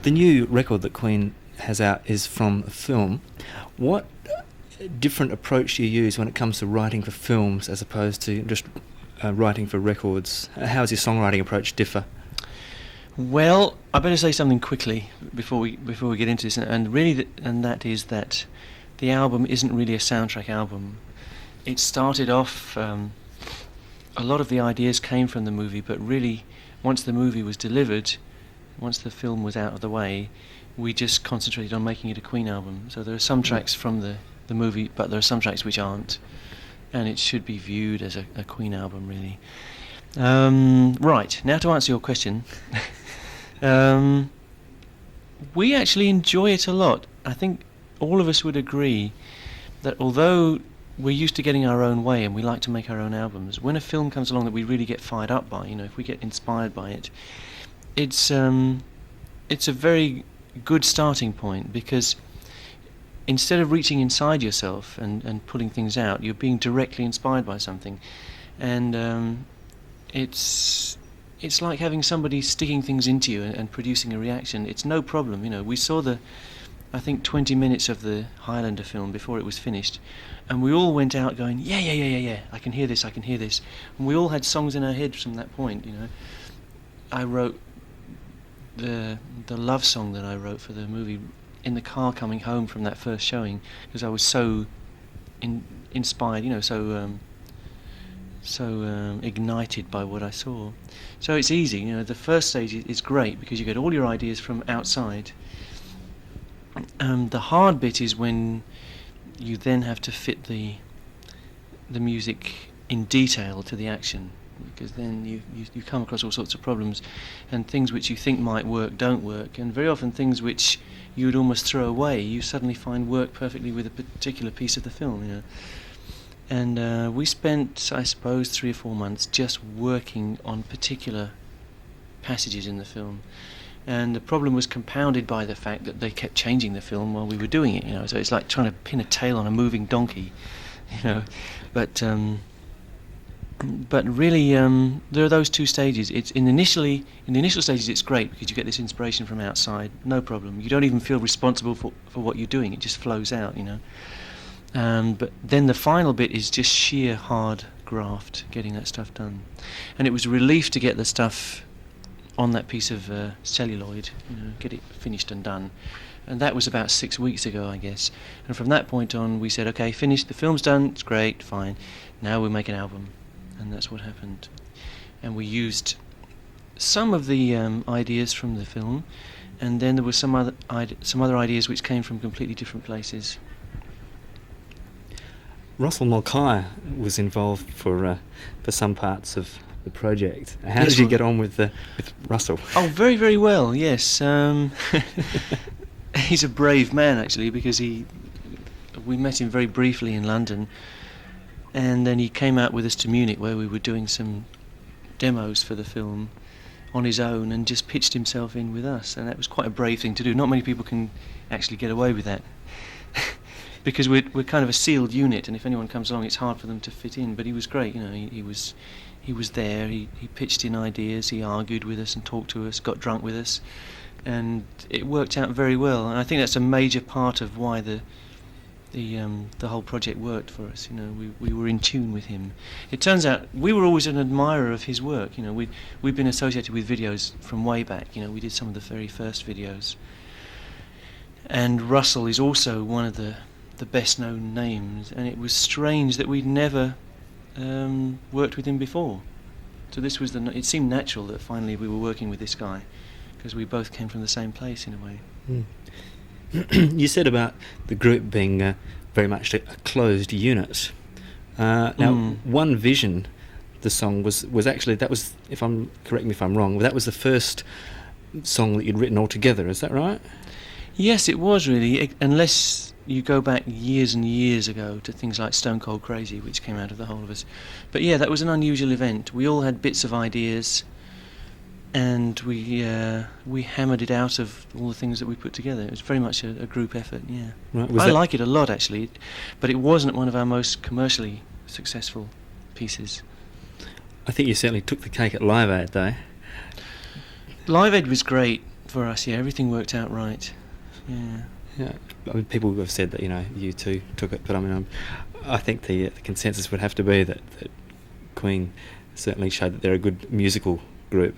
The new record that Queen has out is from a film. What different approach do you use when it comes to writing for films as opposed to just writing for records? How does your songwriting approach differ? Well, I better say something quickly before we get into this, and really, that is that the album isn't really a soundtrack album. It started off. A lot of the ideas came from the movie, but really, once the movie was delivered, once the film was out of the way, we just concentrated on making it a Queen album. So there are some tracks from the movie, but there are some tracks which aren't, and it should be viewed as a Queen album, really. Right, now to answer your question. We actually enjoy it a lot. I think all of us would agree that although we're used to getting our own way and we like to make our own albums, when a film comes along that we really get fired up by, if we get inspired by it, it's a very good starting point, because instead of reaching inside yourself and pulling things out, you're being directly inspired by something, and it's like having somebody sticking things into you and producing a reaction. It's no problem. We saw I think 20 minutes of the Highlander film before it was finished, and we all went out going, yeah, I can hear this, and we all had songs in our heads from that point. I wrote the love song that I wrote for the movie in the car coming home from that first showing, because I was so inspired, so ignited by what I saw. So it's easy. The first stage is great because you get all your ideas from outside. The hard bit is when you then have to fit the music in detail to the action, because then you come across all sorts of problems, and things which you think might work don't work, and very often things which you would almost throw away you suddenly find work perfectly with a particular piece of the film. And we spent, I suppose, 3 or 4 months just working on particular passages in the film. And the problem was compounded by the fact that they kept changing the film while we were doing it, So it's like trying to pin a tail on a moving donkey, But really, there are those two stages. It's in the initial stages, it's great because you get this inspiration from outside, no problem. You don't even feel responsible for what you're doing. It just flows out, But then the final bit is just sheer hard graft, getting that stuff done. And it was a relief to get the stuff on that piece of celluloid, get it finished and done. And that was about 6 weeks ago, I guess. And from that point on, we said, okay, finished, the film's done, it's great, fine. Now we'll make an album. And that's what happened. And we used some of the ideas from the film, and then there were some other ideas which came from completely different places. Russell Mulcahy was involved for some parts of the project. How did you get on with Russell? Oh, very, very well, yes. He's a brave man, actually, because we met him very briefly in London, and then he came out with us to Munich, where we were doing some demos for the film on his own, and just pitched himself in with us, and that was quite a brave thing to do. Not many people can actually get away with that. Because we're kind of a sealed unit, and if anyone comes along, it's hard for them to fit in. But he was great, he was there. He pitched in ideas. He argued with us and talked to us. Got drunk with us, and it worked out very well. And I think that's a major part of why the whole project worked for us. We were in tune with him. It turns out we were always an admirer of his work. We've been associated with videos from way back. We did some of the very first videos. And Russell is also one of the best known names, and it was strange that we'd never worked with him before. So this was it seemed natural that finally we were working with this guy, because we both came from the same place in a way. You said about the group being very much a closed unit. Now, One Vision, the song was actually, that was, correct me if I'm wrong, that was the first song that you'd written altogether, is that right? Yes, it was really, unless you go back years and years ago to things like Stone Cold Crazy, which came out of the whole of us. But yeah, that was an unusual event. We all had bits of ideas, and we hammered it out of all the things that we put together. It was very much a group effort, yeah. Right, I like it a lot, actually, but it wasn't one of our most commercially successful pieces. I think you certainly took the cake at Live Aid, though. Live Aid was great For us, yeah, everything worked out right. Yeah. Yeah, I mean, people have said that you two took it, but I mean, I think the consensus would have to be that Queen certainly showed that they're a good musical group.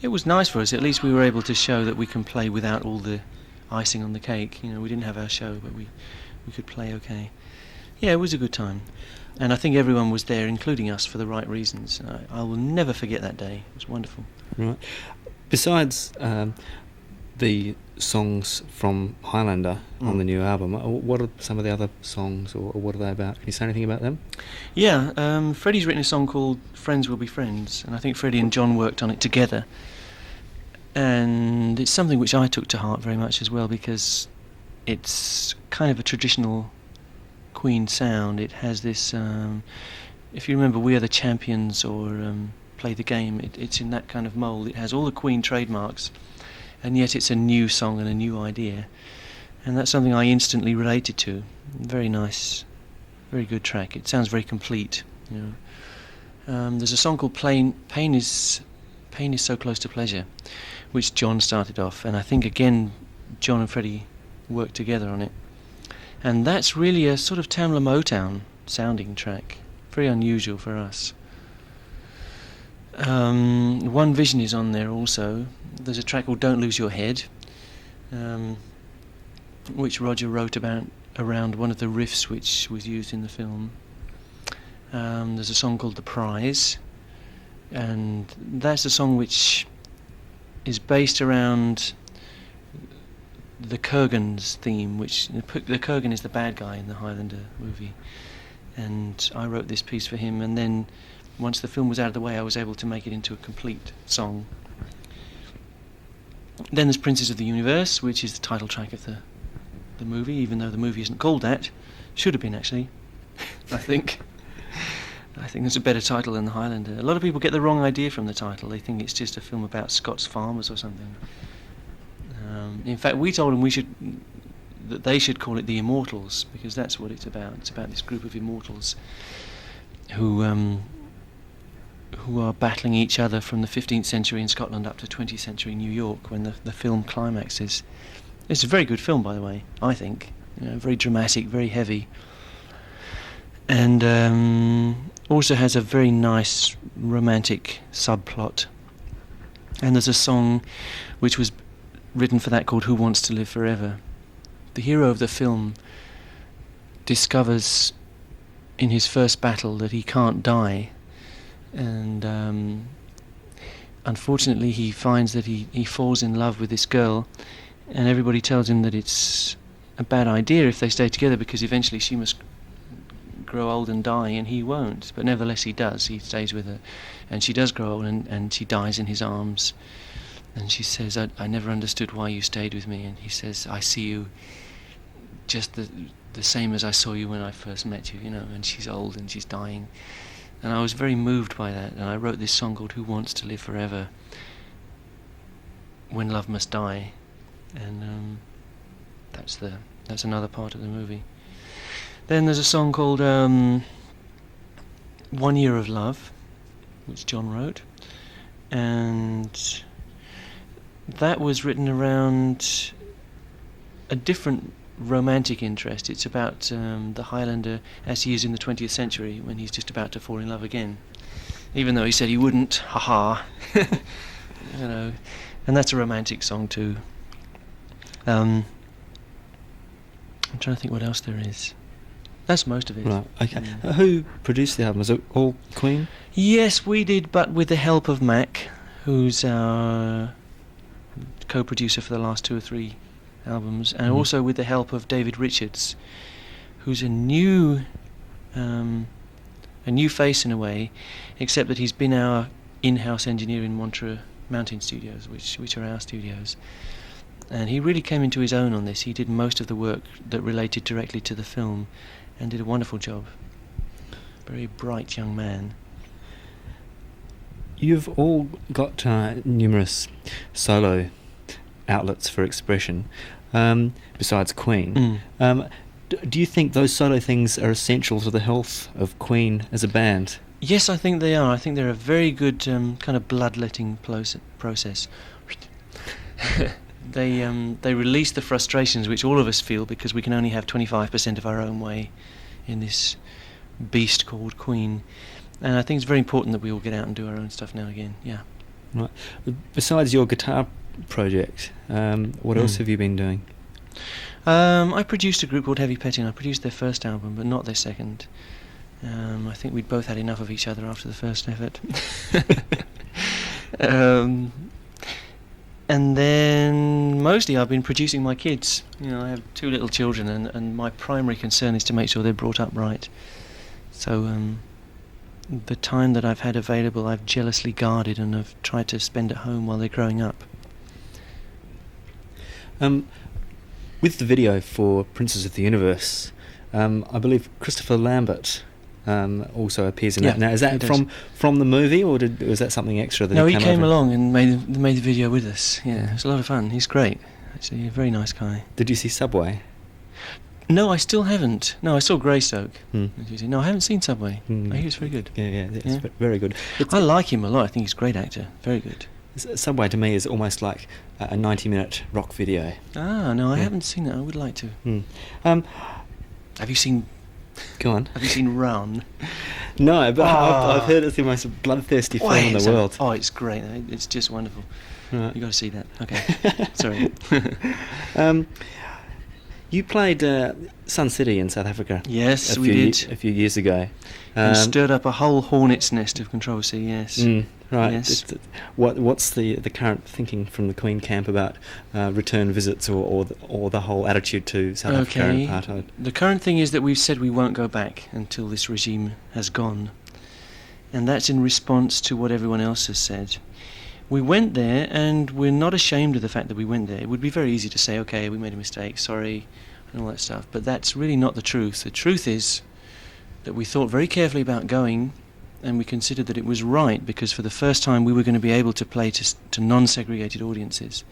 It was nice for us. At least we were able to show that we can play without all the icing on the cake. We didn't have our show, but we could play okay. Yeah, it was a good time, and I think everyone was there, including us, for the right reasons. I will never forget that day. It was wonderful. Right. Besides the songs from Highlander on the new album, what are some of the other songs, or what are they about? Can you say anything about them? Yeah, Freddie's written a song called Friends Will Be Friends, and I think Freddie and John worked on it together. And it's something which I took to heart very much as well, because it's kind of a traditional Queen sound. It has this, if you remember We Are the Champions or Play the Game, it's in that kind of mould. It has all the Queen trademarks, and yet it's a new song and a new idea, and that's something I instantly related to. Very nice, very good track. It sounds very complete. There's a song called Pain is So Close to Pleasure, which John started off, and I think again John and Freddie worked together on it, and that's really a sort of Tamla Motown sounding track, very unusual for us. One Vision is on there also. There's a track called Don't Lose Your Head, which Roger wrote around one of the riffs which was used in the film. There's a song called The Prize, and that's a song which is based around the Kurgan's theme, which the Kurgan is the bad guy in the Highlander movie, and I wrote this piece for him, and then once the film was out of the way I was able to make it into a complete song. Then there's Princes of the Universe, which is the title track of the movie, even though the movie isn't called that. Should have been, actually. I think it's a better title than The Highlander. A lot of people get the wrong idea from the title. They think it's just a film about Scots farmers or something. In fact, we told them that they should call it The Immortals, because that's what it's about. It's about this group of immortals who are battling each other from the 15th century in Scotland up to 20th century New York when the film climaxes. It's a very good film, by the way, I think. Very dramatic, very heavy, and also has a very nice romantic subplot. And there's a song which was written for that called Who Wants to Live Forever. The hero of the film discovers in his first battle that he can't die, and unfortunately he finds that he falls in love with this girl, and everybody tells him that it's a bad idea if they stay together, because eventually she must grow old and die and he won't. But nevertheless he does. He stays with her, and she does grow old, and she dies in his arms, and she says, I never understood why you stayed with me. And he says, I see you just the same as I saw you when I first met you, and she's old and she's dying. And I was very moved by that, and I wrote this song called Who Wants to Live Forever When Love Must Die, and that's another part of the movie. Then there's a song called 1 Year of Love, which John wrote, and that was written around a different romantic interest. It's about the Highlander as he is in the 20th century, when he's just about to fall in love again, even though he said he wouldn't. Ha and that's a romantic song too. I'm trying to think what else there is. That's most of it. Right, okay. Who produced the album? Was it all Queen? Yes, we did, but with the help of Mac, who's our co-producer for the last 2 or 3 albums, and also with the help of David Richards, who's a new face in a way, except that he's been our in-house engineer in Montreux Mountain Studios, which are our studios, and he really came into his own on this. He did most of the work that related directly to the film, and did a wonderful job. Very bright young man. You've all got numerous solo outlets for expression, besides Queen. Do you think those solo things are essential to the health of Queen as a band? Yes, I think they are. I think they're a very good kind of bloodletting process. they release the frustrations which all of us feel because we can only have 25% of our own way in this beast called Queen. And I think it's very important that we all get out and do our own stuff now and again. Yeah. Right. Besides your guitar project, what else have you been doing? I produced a group called Heavy Petting. I produced their first album, but not their second. I think we'd both had enough of each other after the first effort. And then mostly I've been producing my kids. I have 2 little children, and my primary concern is to make sure they're brought up right. So the time that I've had available I've jealously guarded and I've tried to spend at home while they're growing up. With the video for Princes of the Universe, I believe Christopher Lambert also appears in that. Now, is that from the movie, or was that something extra that he came along and made the video with us. Yeah, it was a lot of fun. He's great. Actually, a very nice guy. Did you see Subway? No, I still haven't. No, I saw Greystoke. No, I haven't seen Subway. He was very good. Yeah, it's very good. I like him a lot. I think he's a great actor. Very good. Subway to me is almost like a 90-minute rock video. Ah, no, I haven't seen that. I would like to. Have you seen... Go on. Have you seen Run? No, but I've heard it's the most bloodthirsty film in the world. Oh, it's great. It's just wonderful. Right. You've got to see that. Okay. Sorry. You played Sun City in South Africa. Yes, we did. A few years ago. And stirred up a whole hornet's nest of controversy, yes. Right. Yes. What's the current thinking from the Queen camp about return visits or the whole attitude to South Africa and apartheid? The current thing is that we've said we won't go back until this regime has gone. And that's in response to what everyone else has said. We went there, and we're not ashamed of the fact that we went there. It would be very easy to say, okay, we made a mistake, sorry, and all that stuff. But that's really not the truth. The truth is that we thought very carefully about going, and we considered that it was right, because for the first time we were going to be able to play to non-segregated audiences,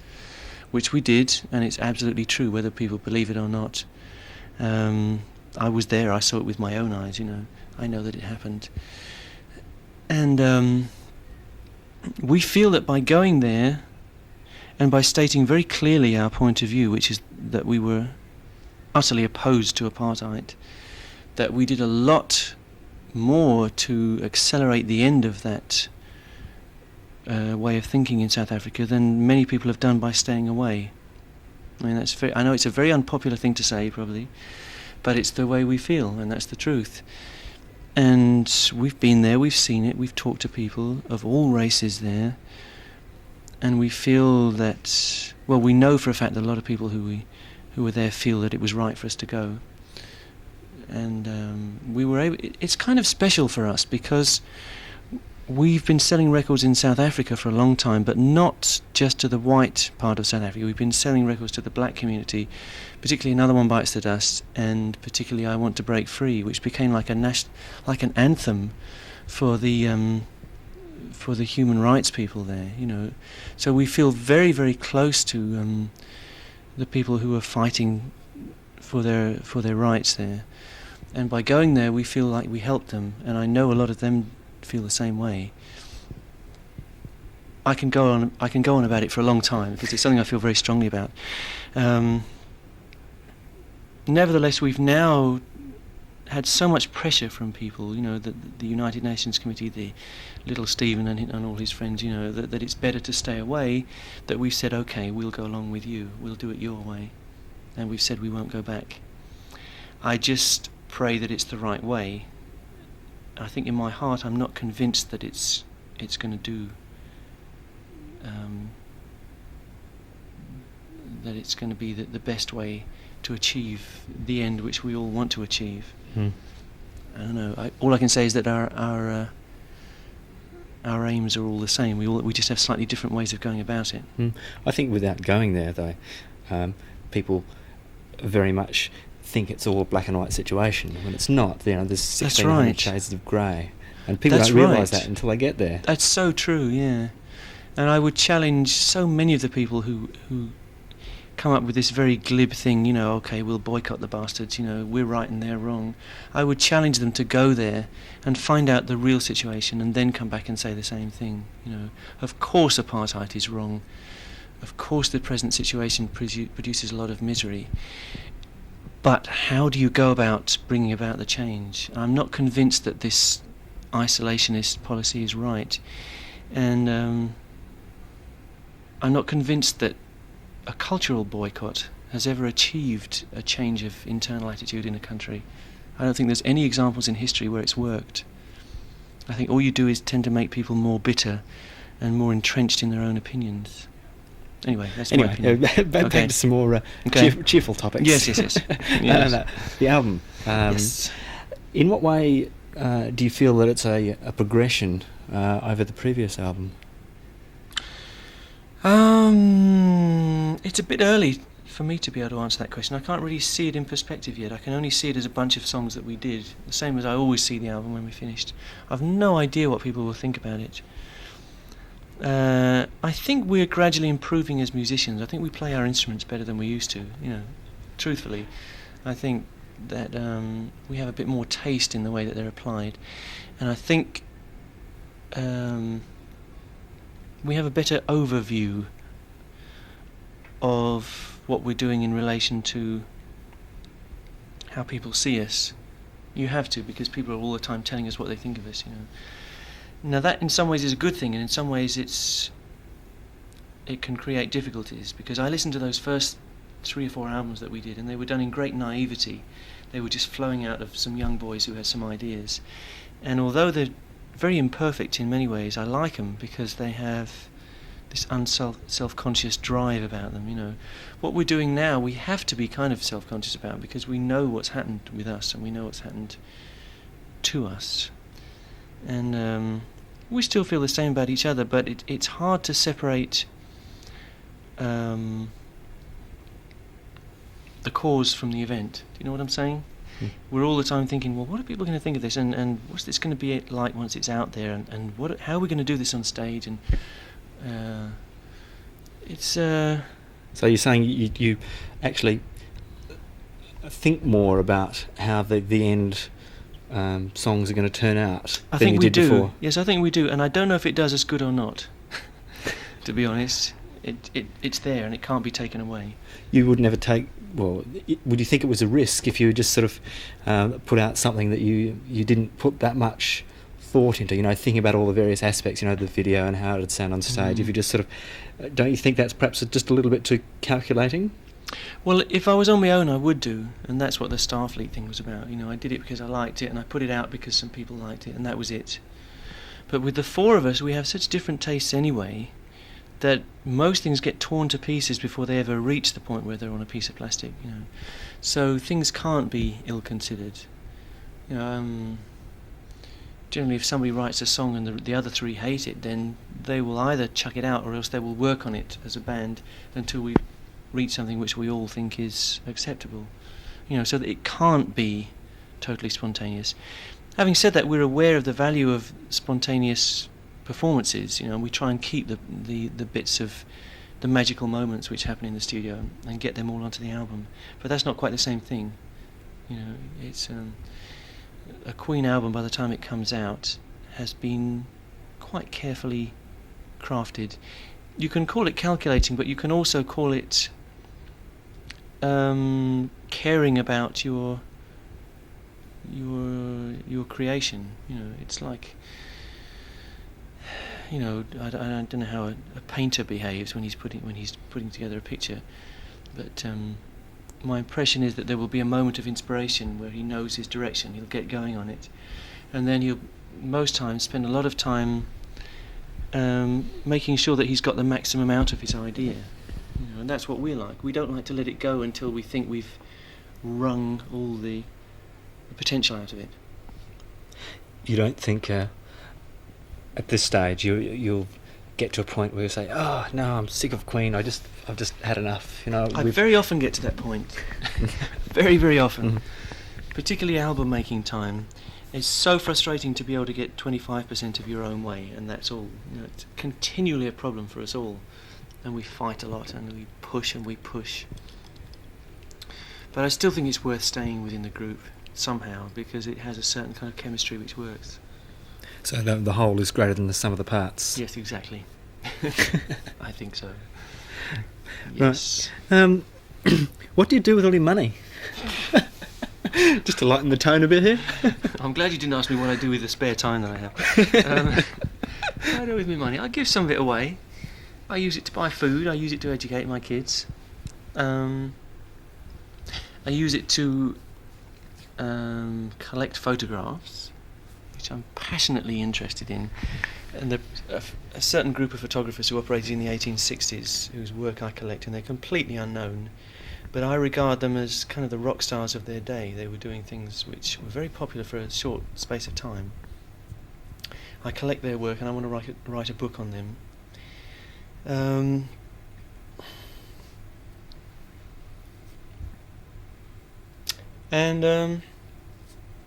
which we did, and it's absolutely true, whether people believe it or not. I was there, I saw it with my own eyes, I know that it happened. And we feel that by going there and by stating very clearly our point of view, which is that we were utterly opposed to apartheid, that we did a lot more to accelerate the end of that way of thinking in South Africa than many people have done by staying away. I mean, I know it's a very unpopular thing to say, probably, but it's the way we feel, and that's the truth. And we've been there, we've seen it, we've talked to people of all races there, and we feel that, well, we know for a fact that a lot of people who were there feel that it was right for us to go. And we were able... It's kind of special for us because we've been selling records in South Africa for a long time, but not just to the white part of South Africa. We've been selling records to the black community, particularly Another One Bites the Dust, and particularly I Want to Break Free, which became like an anthem for the human rights people there. So we feel very, very close to the people who are fighting for their rights there. And by going there, we feel like we helped them, and I know a lot of them feel the same way. I can go on about it for a long time because it's something I feel very strongly about. Nevertheless, we've now had so much pressure from people, the United Nations Committee, the little Stephen and all his friends, that it's better to stay away, that we've said, okay, we'll go along with you, we'll do it your way, and we've said we won't go back. I just pray that it's the right way. I think in my heart I'm not convinced that it's going to do, that it's going to be the best way to achieve the end which we all want to achieve. I don't know. All I can say is that our aims are all the same. We just have slightly different ways of going about it. I think without going there, though, people very much think it's all a black and white situation when it's not. There's 1,600 shades of grey, and people don't realise that until they get there. That's so true, yeah. And I would challenge so many of the people who come up with this very glib thing, okay, we'll boycott the bastards, we're right and they're wrong. I would challenge them to go there and find out the real situation and then come back and say the same thing. Of course apartheid is wrong. Of course the present situation produces a lot of misery. But how do you go about bringing about the change? I'm not convinced that this isolationist policy is right. And I'm not convinced that a cultural boycott has ever achieved a change of internal attitude in a country. I don't think there's any examples in history where it's worked. I think all you do is tend to make people more bitter and more entrenched in their own opinions. Anyway, that's my opinion. Back to some more cheerful topics. Yes. No. The album. Yes. In what way do you feel that it's a progression over the previous album? It's a bit early for me to be able to answer that question. I can't really see it in perspective yet. I can only see it as a bunch of songs that we did, the same as I always see the album when we finished. I've no idea what people will think about it. I think we're gradually improving as musicians. I think we play our instruments better than we used to, truthfully. I think that we have a bit more taste in the way that they're applied. And I think we have a better overview of what we're doing in relation to how people see us. You have to, because people are all the time telling us what they think of us, Now that in some ways is a good thing, and in some ways it can create difficulties, because I listened to those first 3 or 4 albums that we did, and they were done in great naivety. They were just flowing out of some young boys who had some ideas. And although they're very imperfect in many ways, I like them because they have this self-conscious drive about them, What we're doing now, we have to be kind of self-conscious about, because we know what's happened with us, and we know what's happened to us. And we still feel the same about each other, but it's hard to separate the cause from the event. Do you know what I'm saying? We're all the time thinking, well, what are people going to think of this, and what's this going to be like once it's out there, and how are we going to do this on stage? And it's... So you're saying you actually think more about how the end songs are going to turn out than you did before? Yes, I think we do, and I don't know if it does us good or not, to be honest. It's there, and it can't be taken away. You would never take... Well, would you think it was a risk if you just sort of put out something that you didn't put that much thought into, thinking about all the various aspects, the video and how it would sound on stage? If you just sort of... Don't you think that's perhaps just a little bit too calculating? Well, if I was on my own, I would do, and that's what the Starfleet thing was about. I did it because I liked it, and I put it out because some people liked it, and that was it. But with the 4 of us, we have such different tastes anyway, that most things get torn to pieces before they ever reach the point where they're on a piece of plastic, So things can't be ill-considered. Generally, if somebody writes a song and the other 3 hate it, then they will either chuck it out or else they will work on it as a band until we reach something which we all think is acceptable. So that it can't be totally spontaneous. Having said that, we're aware of the value of spontaneous performances, and we try and keep the bits of the magical moments which happen in the studio and get them all onto the album. But that's not quite the same thing. It's a Queen album, by the time it comes out, has been quite carefully crafted. You can call it calculating, but you can also call it caring about your creation. It's like, I don't know how a painter behaves when he's putting together a picture, but my impression is that there will be a moment of inspiration where he knows his direction, he'll get going on it, and then he'll most times spend a lot of time making sure that he's got the maximum out of his idea. And that's what we're like. We don't like to let it go until we think we've wrung all the potential out of it. You don't think at this stage you'll get to a point where you say, "Oh no, I'm sick of Queen. I've just had enough." I very often get to that point. Very, very often. Particularly album making time. It's so frustrating to be able to get 25% of your own way, and that's all. It's continually a problem for us all, and we fight a lot, and we push and we push. But I still think it's worth staying within the group somehow, because it has a certain kind of chemistry which works. So the whole is greater than the sum of the parts. Yes, exactly. I think so. Yes. Right. What do you do with all your money? Just to lighten the tone a bit here. I'm glad you didn't ask me what I do with the spare time that I have. What do I do with my money? I give some of it away. I use it to buy food. I use it to educate my kids. I use it to collect photographs, which I'm passionately interested in. And a certain group of photographers who operated in the 1860s, whose work I collect, and they're completely unknown. But I regard them as kind of the rock stars of their day. They were doing things which were very popular for a short space of time. I collect their work and I want to write a book on them. And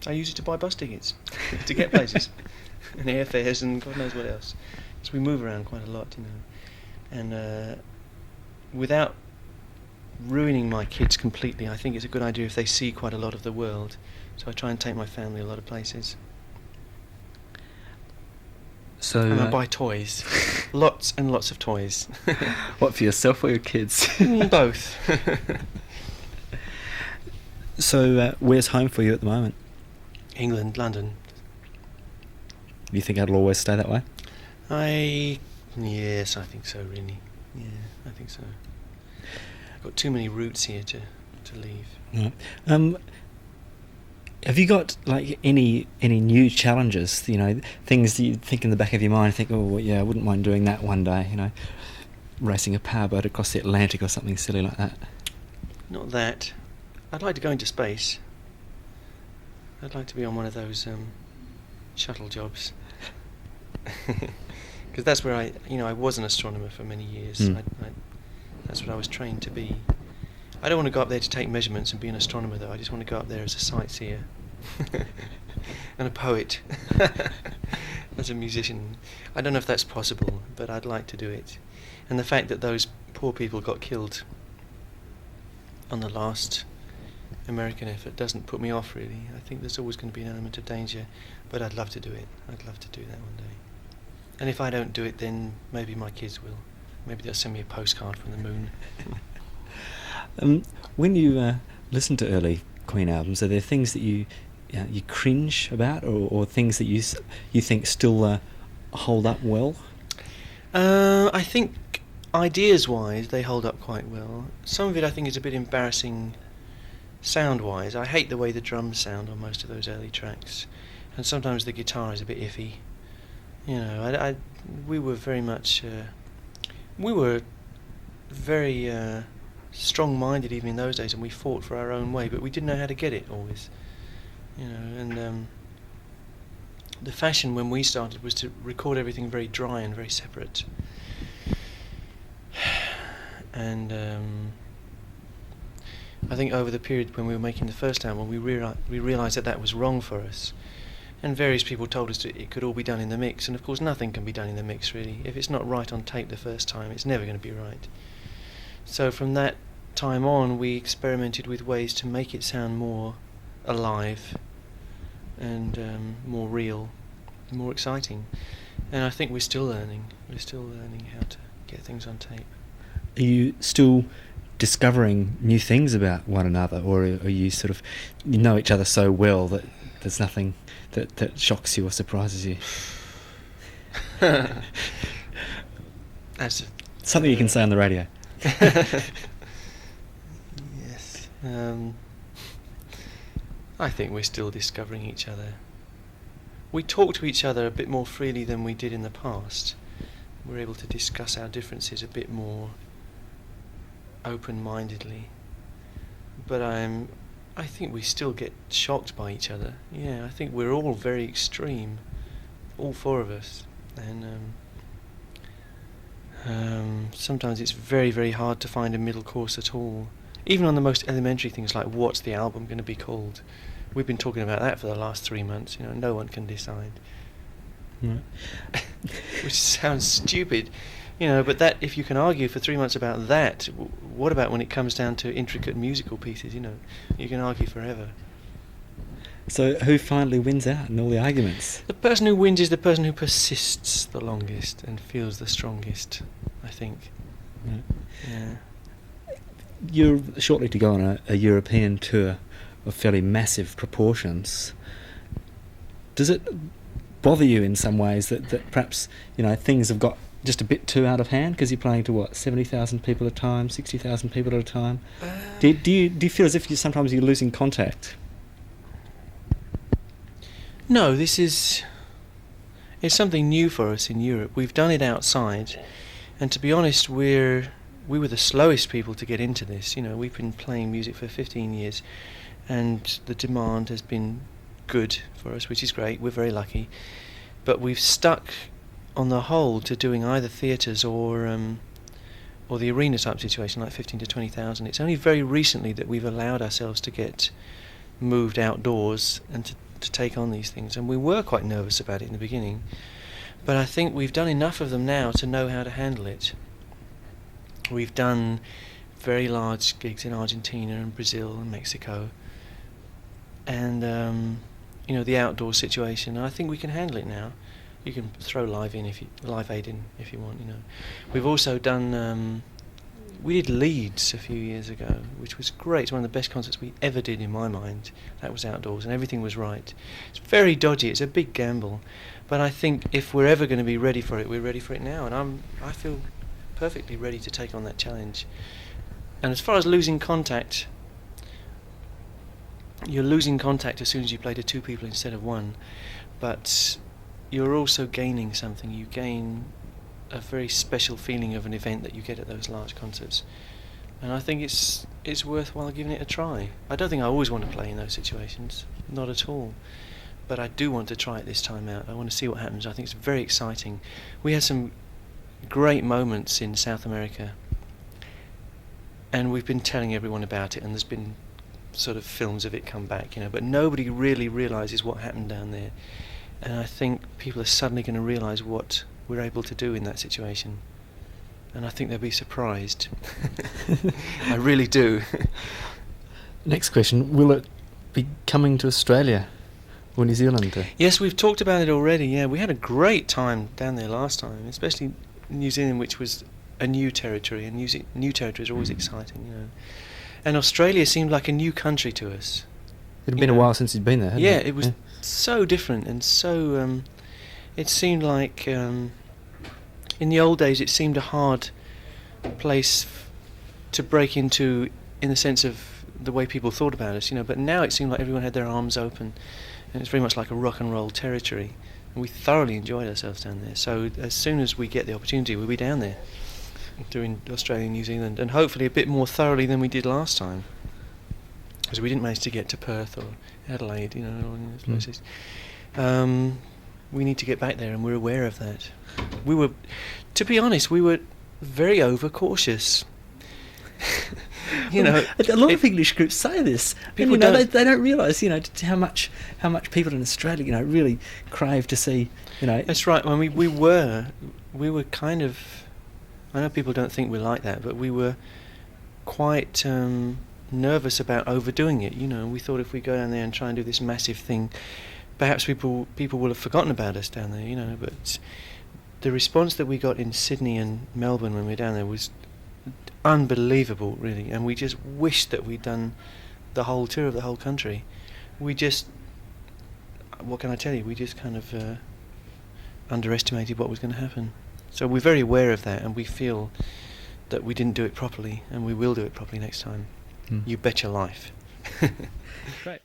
I use it to buy bus tickets to get places and airfares and God knows what else. So we move around quite a lot, you know. And without ruining my kids completely, I think it's a good idea if they see quite a lot of the world. So I try and take my family a lot of places. So and I buy toys. Lots and lots of toys. What, for yourself or your kids? Both. So where's home for you at the moment? England, London. Do you think it'll always stay that way? Yes, I think so, really. Yeah, I think so. I've got too many roots here to leave. Right. Have you got like any new challenges? You know, things that you think in the back of your mind, think, oh well, yeah, I wouldn't mind doing that one day. You know, racing a powerboat across the Atlantic or something silly like that. Not that. I'd like to go into space. I'd like to be on one of those shuttle jobs. Because that's where I was an astronomer for many years. That's what I was trained to be. I don't want to go up there to take measurements and be an astronomer, though. I just want to go up there as a sightseer and a poet, as a musician. I don't know if that's possible, but I'd like to do it. And the fact that those poor people got killed on the last American effort doesn't put me off, really. I think there's always going to be an element of danger, but I'd love to do it. I'd love to do that one day. And if I don't do it, then maybe my kids will. Maybe they'll send me a postcard from the moon. When you listen to early Queen albums, are there things that you cringe about, or things that you think still hold up well? I think ideas-wise they hold up quite well. Some of it I think is a bit embarrassing sound-wise. I hate the way the drums sound on most of those early tracks, and sometimes the guitar is a bit iffy. You know, we were very much very strong-minded even in those days, and we fought for our own way, but we didn't know how to get it always. You know, and the fashion when we started was to record everything very dry and very separate. And I think over the period when we were making the first album, we realised that was wrong for us. And various people told us that it could all be done in the mix, and of course nothing can be done in the mix, really. If it's not right on tape the first time, it's never going to be right. So from that time on, we experimented with ways to make it sound more alive and more real, more exciting. And I think we're still learning. We're still learning how to get things on tape. Are you still discovering new things about one another, or are you sort of, you know each other so well that there's nothing that shocks you or surprises you? That's something you can say on the radio. Yes. I think we're still discovering each other. We talk to each other a bit more freely than we did in the past. We're able to discuss our differences a bit more open-mindedly. But I think we still get shocked by each other. Yeah, I think we're all very extreme, all four of us. And sometimes it's very, very hard to find a middle course at all. Even on the most elementary things like what's the album going to be called. We've been talking about that for the last 3 months. You know, no one can decide. Right. Which sounds stupid, you know, but that, if you can argue for 3 months about that, what about when it comes down to intricate musical pieces, you know? You can argue forever. So who finally wins out in all the arguments? The person who wins is the person who persists the longest and feels the strongest, I think. Yeah. You're shortly to go on a European tour of fairly massive proportions. Does it bother you in some ways that perhaps, things have got just a bit too out of hand because you're playing to 70,000 people at a time, 60,000 people at a time? Do you feel as if sometimes you're losing contact? No, it's something new for us in Europe. We've done it outside, and to be honest, we were the slowest people to get into this. We've been playing music for 15 years, and the demand has been good for us, which is great. We're very lucky, but we've stuck on the whole to doing either theatres or the arena type situation, like 15 to 20,000. It's only very recently that we've allowed ourselves to get moved outdoors and to take on these things, and we were quite nervous about it in the beginning, but I think we've done enough of them now to know how to handle it. We've done very large gigs in Argentina and Brazil and Mexico, and the outdoor situation. I think we can handle it now. You can throw Live Aid in if you want. We've also done. We did Leeds a few years ago, which was great. It's one of the best concerts we ever did in my mind. That was outdoors and everything was right. It's very dodgy. It's a big gamble, but I think if we're ever going to be ready for it, we're ready for it now. And I feel perfectly ready to take on that challenge. And as far as losing contact, you're losing contact as soon as you play to two people instead of one, but you're also gaining something. You gain a very special feeling of an event that you get at those large concerts, and I think it's worthwhile giving it a try. I don't think I always want to play in those situations, not at all, but I do want to try it this time out. I want to see what happens. I think it's very exciting. We had some great moments in South America, and we've been telling everyone about it, and there's been sort of films of it come back, but nobody really realises what happened down there, and I think people are suddenly going to realise what we're able to do in that situation, and I think they'll be surprised. I really do. Next question, will it be coming to Australia or New Zealand? Yes, we've talked about it already. Yeah, we had a great time down there last time, especially New Zealand, which was a new territory, and new territories are always exciting, and Australia seemed like a new country to us. It had been a while since you'd been there, hadn't it? It was so different, and so it seemed like in the old days it seemed a hard place to break into, in the sense of the way people thought about us, but now it seemed like everyone had their arms open, and it's very much like a rock and roll territory, and we thoroughly enjoyed ourselves down there. So as soon as we get the opportunity, we'll be down there doing Australia and New Zealand, and hopefully a bit more thoroughly than we did last time, because we didn't manage to get to Perth or Adelaide, or in those places. We need to get back there, and we're aware of that. To be honest, we were very overcautious. A lot of English groups say this. People they don't realise, how much people in Australia, really crave to see, That's right. I mean, we were kind of. I know people don't think we're like that, but we were quite nervous about overdoing it. We thought if we go down there and try and do this massive thing, perhaps people will have forgotten about us down there, but the response that we got in Sydney and Melbourne when we were down there was unbelievable, really, and we just wished that we'd done the whole tour of the whole country. What can I tell you? We just kind of underestimated what was going to happen. So we're very aware of that, and we feel that we didn't do it properly, and we will do it properly next time. You bet your life. Great.